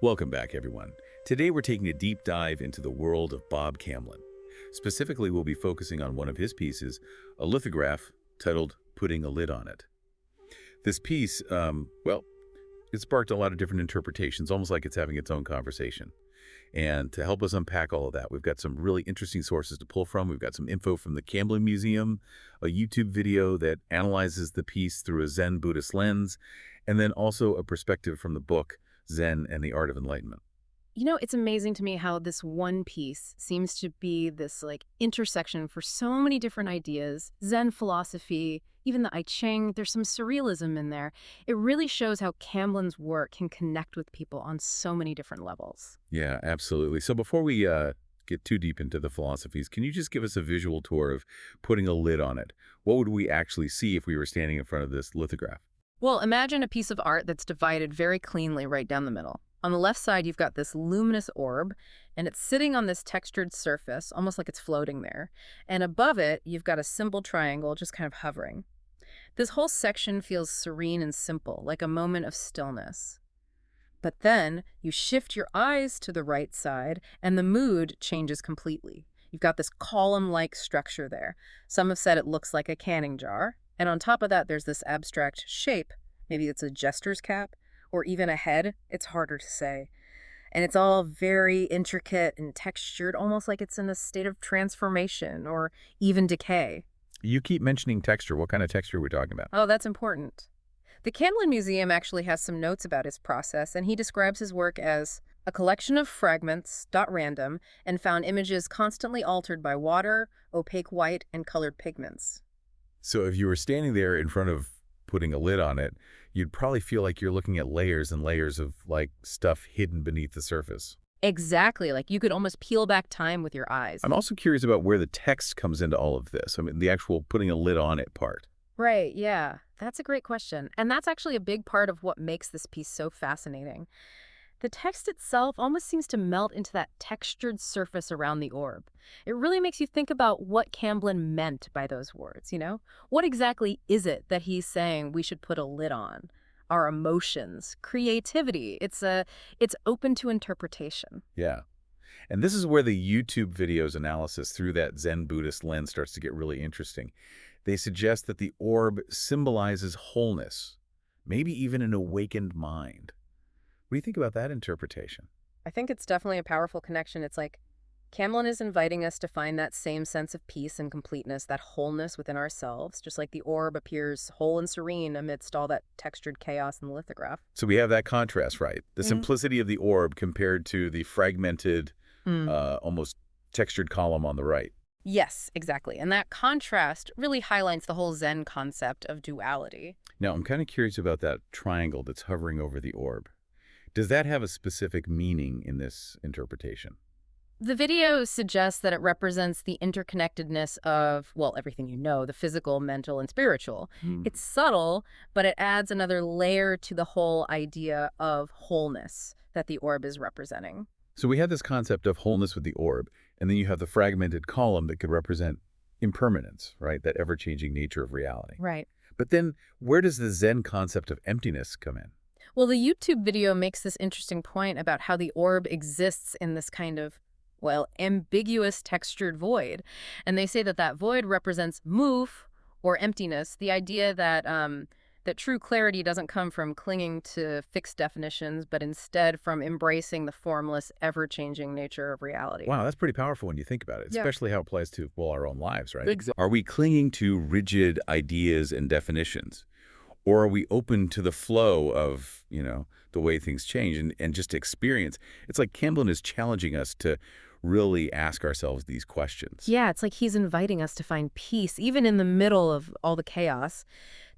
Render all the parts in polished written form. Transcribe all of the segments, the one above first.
Welcome back, everyone. Today we're taking a deep dive into the world of Bob Camblin. Specifically, we'll be focusing on one of his pieces, a lithograph titled Putting a Lid on It. This piece, it sparked a lot of different interpretations, almost like it's having its own conversation. And to help us unpack all of that, we've got some really interesting sources to pull from. We've got some info from the Camblin Museum, a YouTube video that analyzes the piece through a Zen Buddhist lens, and then also a perspective from the book, Zen and the Art of Enlightenment. It's amazing to me how this one piece seems to be this intersection for so many different ideas, Zen philosophy, even the I Ching, there's some surrealism in there. It really shows how Camblin's work can connect with people on so many different levels. Yeah, absolutely. So before we get too deep into the philosophies, can you just give us a visual tour of putting a lid on it? What would we actually see if we were standing in front of this lithograph? Well, imagine a piece of art that's divided very cleanly right down the middle. On the left side, you've got this luminous orb, and it's sitting on this textured surface, almost like it's floating there. And above it, you've got a simple triangle just kind of hovering. This whole section feels serene and simple, like a moment of stillness. But then you shift your eyes to the right side, and the mood changes completely. You've got this column-like structure there. Some have said it looks like a canning jar. And on top of that, there's this abstract shape. Maybe it's a jester's cap or even a head. It's harder to say. And it's all very intricate and textured, almost like it's in a state of transformation or even decay. You keep mentioning texture. What kind of texture are we talking about? Oh, that's important. The Camblin Museum actually has some notes about his process, and he describes his work as a collection of fragments, dot random, and found images constantly altered by water, opaque white, and colored pigments. So if you were standing there in front of putting a lid on it, you'd probably feel like you're looking at layers and layers of stuff hidden beneath the surface. Exactly, like you could almost peel back time with your eyes. I'm also curious about where the text comes into all of this. I mean, the actual putting a lid on it part. Right, yeah. That's a great question. And that's actually a big part of what makes this piece so fascinating. The text itself almost seems to melt into that textured surface around the orb. It really makes you think about what Camblin meant by those words. What exactly is it that he's saying we should put a lid on? Our emotions, creativity. It's open to interpretation. Yeah. And this is where the YouTube video's analysis through that Zen Buddhist lens starts to get really interesting. They suggest that the orb symbolizes wholeness, maybe even an awakened mind. What do you think about that interpretation? I think it's definitely a powerful connection. It's like Camblin is inviting us to find that same sense of peace and completeness, that wholeness within ourselves, just like the orb appears whole and serene amidst all that textured chaos in the lithograph. So we have that contrast, right? The simplicity of the orb compared to the fragmented, almost textured column on the right. Yes, exactly. And that contrast really highlights the whole Zen concept of duality. Now, I'm kind of curious about that triangle that's hovering over the orb. Does that have a specific meaning in this interpretation? The video suggests that it represents the interconnectedness of, well, everything the physical, mental, and spiritual. It's subtle, but it adds another layer to the whole idea of wholeness that the orb is representing. So we have this concept of wholeness with the orb, and then you have the fragmented column that could represent impermanence, right? That ever-changing nature of reality. Right. But then where does the Zen concept of emptiness come in? Well, the YouTube video makes this interesting point about how the orb exists in this kind of, well, ambiguous textured void. And they say that that void represents move or emptiness, the idea that that true clarity doesn't come from clinging to fixed definitions, but instead from embracing the formless, ever-changing nature of reality. Wow, that's pretty powerful when you think about it, Yeah. especially how it applies to, well, our own lives, right? Exactly. Are we clinging to rigid ideas and definitions? Or are we open to the flow of, the way things change and just experience? It's like Camblin is challenging us to really ask ourselves these questions. Yeah, it's like he's inviting us to find peace, even in the middle of all the chaos,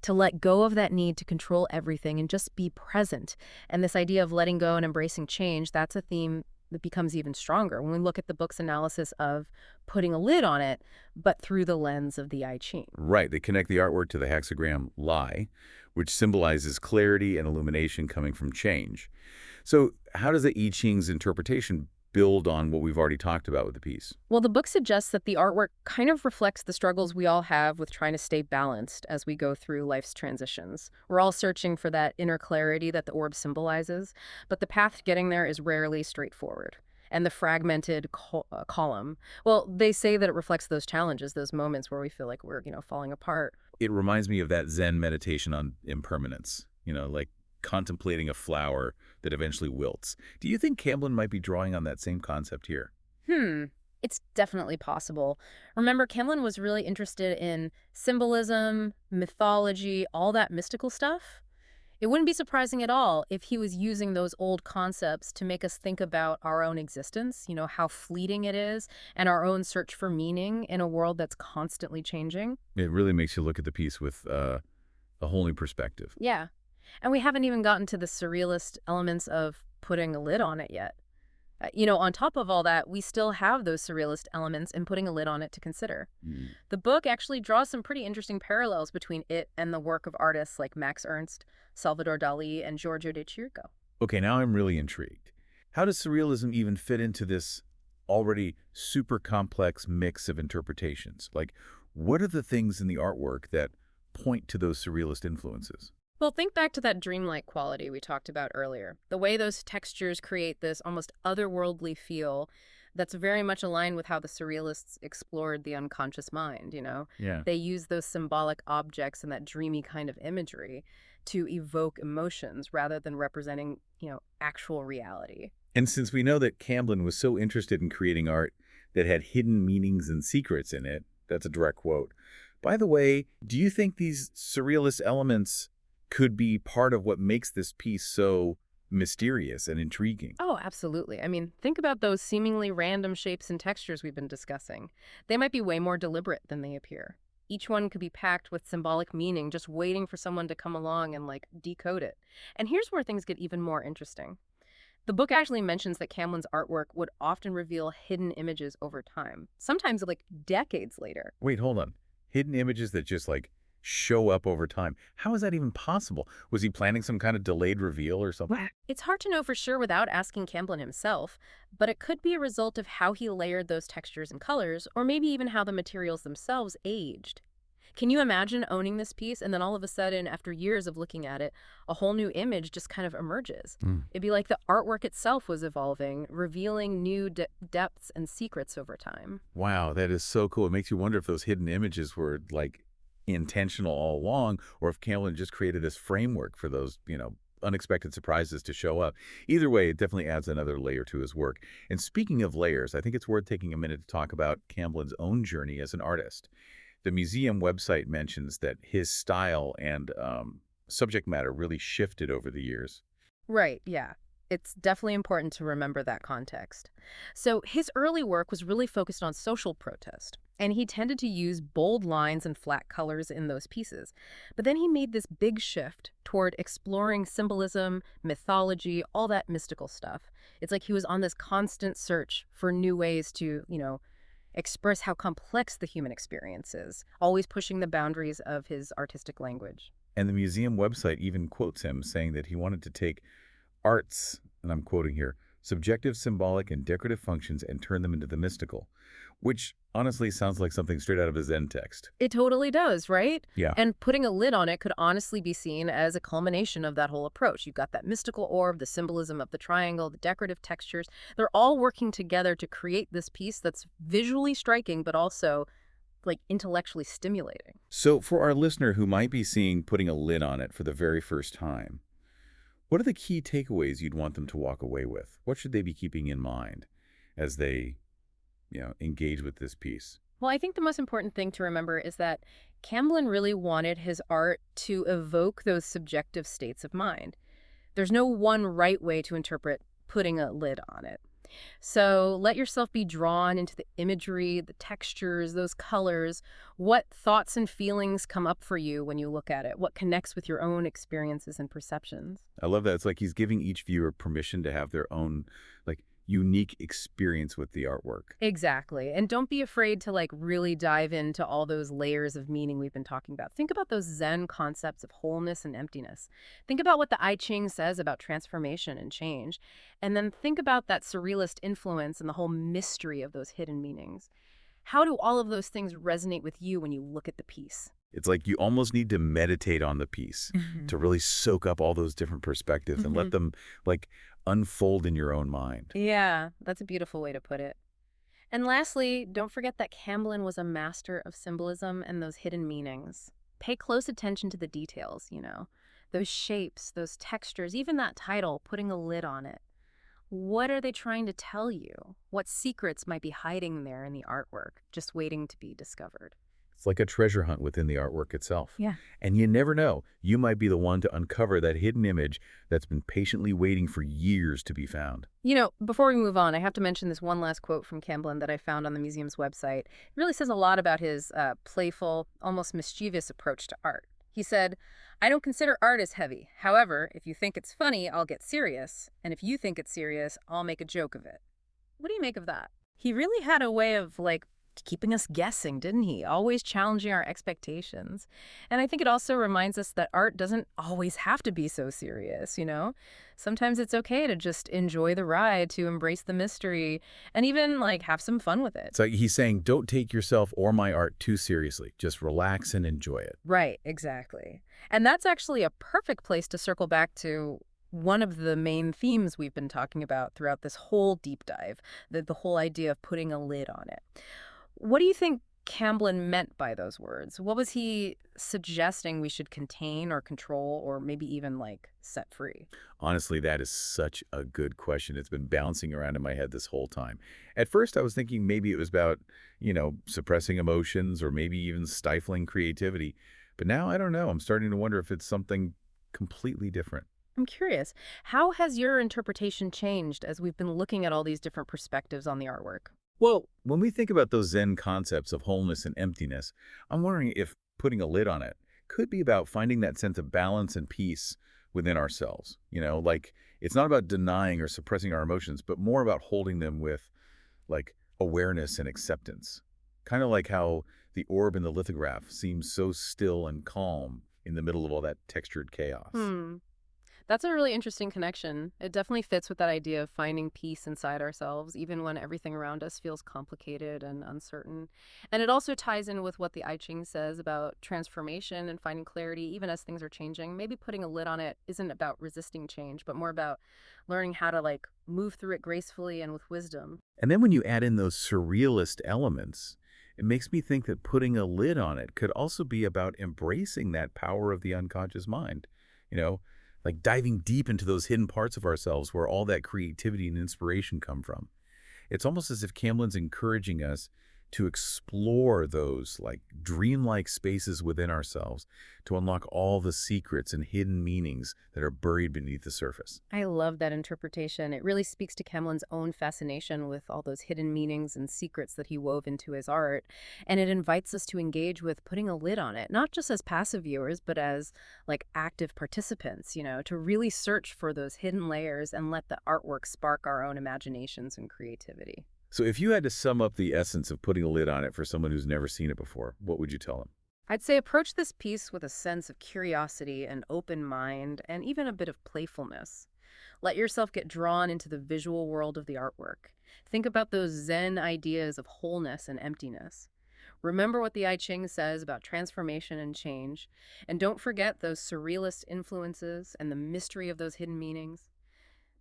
to let go of that need to control everything and just be present. And this idea of letting go and embracing change, that's a theme that becomes even stronger when we look at the book's analysis of putting a lid on it, but through the lens of the I Ching. Right. They connect the artwork to the hexagram lie, which symbolizes clarity and illumination coming from change. So how does the I Ching's interpretation build on what we've already talked about with the piece? Well, the book suggests that the artwork kind of reflects the struggles we all have with trying to stay balanced as we go through life's transitions. We're all searching for that inner clarity that the orb symbolizes, but the path to getting there is rarely straightforward. And the fragmented column, well, they say that it reflects those challenges, those moments where we feel like we're, falling apart. It reminds me of that Zen meditation on impermanence, like contemplating a flower that eventually wilts. Do you think Camblin might be drawing on that same concept here? Hmm. It's definitely possible. Remember, Camlin was really interested in symbolism, mythology, all that mystical stuff. It wouldn't be surprising at all if he was using those old concepts to make us think about our own existence, how fleeting it is, and our own search for meaning in a world that's constantly changing. It really makes you look at the piece with a whole new perspective. Yeah. And we haven't even gotten to the surrealist elements of putting a lid on it yet. On top of all that, we still have those surrealist elements in putting a lid on it to consider. Mm. The book actually draws some pretty interesting parallels between it and the work of artists like Max Ernst, Salvador Dali, and Giorgio de Chirico. Okay, now I'm really intrigued. How does surrealism even fit into this already super complex mix of interpretations? Like, what are the things in the artwork that point to those surrealist influences? Well, think back to that dreamlike quality we talked about earlier. The way those textures create this almost otherworldly feel that's very much aligned with how the surrealists explored the unconscious mind. Yeah. They use those symbolic objects and that dreamy kind of imagery to evoke emotions rather than representing, actual reality. And since we know that Camblin was so interested in creating art that had hidden meanings and secrets in it, that's a direct quote. By the way, do you think these surrealist elements could be part of what makes this piece so mysterious and intriguing? Oh, absolutely. I mean, think about those seemingly random shapes and textures we've been discussing. They might be way more deliberate than they appear. Each one could be packed with symbolic meaning, just waiting for someone to come along and, decode it. And here's where things get even more interesting. The book actually mentions that Camlin's artwork would often reveal hidden images over time, sometimes decades later. Wait, hold on. Hidden images that just show up over time. How is that even possible? Was he planning some kind of delayed reveal or something? It's hard to know for sure without asking Camblin himself, but it could be a result of how he layered those textures and colors, or maybe even how the materials themselves aged. Can you imagine owning this piece and then all of a sudden, after years of looking at it, a whole new image just kind of emerges? Mm. It'd be like the artwork itself was evolving, revealing new depths and secrets over time. Wow, that is so cool. It makes you wonder if those hidden images were intentional all along, or if Camblin just created this framework for those, unexpected surprises to show up. Either way, it definitely adds another layer to his work. And speaking of layers, I think it's worth taking a minute to talk about Camblin's own journey as an artist. The museum website mentions that his style and subject matter really shifted over the years. Right, yeah. It's definitely important to remember that context. So his early work was really focused on social protest, and he tended to use bold lines and flat colors in those pieces. But then he made this big shift toward exploring symbolism, mythology, all that mystical stuff. It's like he was on this constant search for new ways to, express how complex the human experience is, always pushing the boundaries of his artistic language. And the museum website even quotes him saying that he wanted to take arts, and I'm quoting here, subjective, symbolic, and decorative functions and turn them into the mystical, which honestly sounds like something straight out of a Zen text. It totally does, right? Yeah. And putting a lid on it could honestly be seen as a culmination of that whole approach. You've got that mystical orb, the symbolism of the triangle, the decorative textures. They're all working together to create this piece that's visually striking, but also intellectually stimulating. So for our listener who might be seeing putting a lid on it for the very first time, what are the key takeaways you'd want them to walk away with? What should they be keeping in mind as they, engage with this piece? Well, I think the most important thing to remember is that Camblin really wanted his art to evoke those subjective states of mind. There's no one right way to interpret putting a lid on it. So let yourself be drawn into the imagery, the textures, those colors. What thoughts and feelings come up for you when you look at it? What connects with your own experiences and perceptions? I love that. It's like he's giving each viewer permission to have their own, unique experience with the artwork. Exactly. And don't be afraid to like really dive into all those layers of meaning we've been talking about. Think about those Zen concepts of wholeness and emptiness. Think about what the I Ching says about transformation and change. And then think about that surrealist influence and the whole mystery of those hidden meanings. How do all of those things resonate with you when you look at the piece? It's like you almost need to meditate on the piece to really soak up all those different perspectives and let them like unfold in your own mind. Yeah, that's a beautiful way to put it. And lastly, don't forget that Camblin was a master of symbolism and those hidden meanings. Pay close attention to the details, those shapes, those textures, even that title, putting a lid on it. What are they trying to tell you? What secrets might be hiding there in the artwork, just waiting to be discovered? It's like a treasure hunt within the artwork itself. Yeah. And you never know, you might be the one to uncover that hidden image that's been patiently waiting for years to be found. Before we move on, I have to mention this one last quote from Camblin that I found on the museum's website. It really says a lot about his playful, almost mischievous approach to art. He said, "I don't consider art as heavy. However, if you think it's funny, I'll get serious. And if you think it's serious, I'll make a joke of it." What do you make of that? He really had a way of, keeping us guessing, didn't he? Always challenging our expectations. And I think it also reminds us that art doesn't always have to be so serious. Sometimes it's okay to just enjoy the ride, to embrace the mystery, and even, have some fun with it. So he's saying, don't take yourself or my art too seriously. Just relax and enjoy it. Right, exactly. And that's actually a perfect place to circle back to one of the main themes we've been talking about throughout this whole deep dive, the whole idea of putting a lid on it. What do you think Camblin meant by those words? What was he suggesting we should contain or control or maybe even set free? Honestly, that is such a good question. It's been bouncing around in my head this whole time. At first, I was thinking maybe it was about, suppressing emotions or maybe even stifling creativity. But now I don't know. I'm starting to wonder if it's something completely different. I'm curious, how has your interpretation changed as we've been looking at all these different perspectives on the artwork? Well, when we think about those Zen concepts of wholeness and emptiness, I'm wondering if putting a lid on it could be about finding that sense of balance and peace within ourselves. It's not about denying or suppressing our emotions, but more about holding them with, awareness and acceptance. Kind of like how the orb in the lithograph seems so still and calm in the middle of all that textured chaos. That's a really interesting connection. It definitely fits with that idea of finding peace inside ourselves, even when everything around us feels complicated and uncertain. And it also ties in with what the I Ching says about transformation and finding clarity, even as things are changing. Maybe putting a lid on it isn't about resisting change, but more about learning how to move through it gracefully and with wisdom. And then when you add in those surrealist elements, it makes me think that putting a lid on it could also be about embracing that power of the unconscious mind. You know, diving deep into those hidden parts of ourselves where all that creativity and inspiration come from. It's almost as if Camblin's encouraging us to explore those dreamlike spaces within ourselves to unlock all the secrets and hidden meanings that are buried beneath the surface. I love that interpretation. It really speaks to Kemlin's own fascination with all those hidden meanings and secrets that he wove into his art. And it invites us to engage with putting a lid on it, not just as passive viewers, but as active participants, to really search for those hidden layers and let the artwork spark our own imaginations and creativity. So if you had to sum up the essence of putting a lid on it for someone who's never seen it before, what would you tell them? I'd say approach this piece with a sense of curiosity, an open mind, and even a bit of playfulness. Let yourself get drawn into the visual world of the artwork. Think about those Zen ideas of wholeness and emptiness. Remember what the I Ching says about transformation and change, and don't forget those surrealist influences and the mystery of those hidden meanings.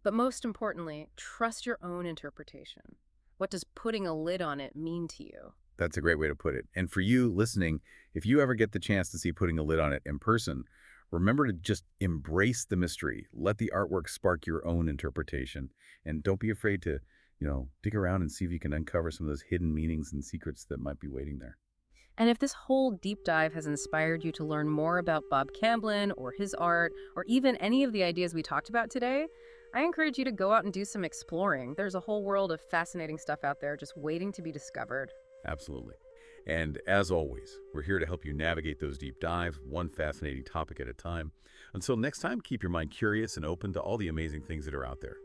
But most importantly, trust your own interpretation. What does putting a lid on it mean to you? That's a great way to put it. And for you listening, if you ever get the chance to see Putting a Lid on It in person, remember to just embrace the mystery. Let the artwork spark your own interpretation. And don't be afraid to, dig around and see if you can uncover some of those hidden meanings and secrets that might be waiting there. And if this whole deep dive has inspired you to learn more about Bob Camblin or his art, or even any of the ideas we talked about today, I encourage you to go out and do some exploring. There's a whole world of fascinating stuff out there just waiting to be discovered. Absolutely. And as always, we're here to help you navigate those deep dives, one fascinating topic at a time. Until next time, keep your mind curious and open to all the amazing things that are out there.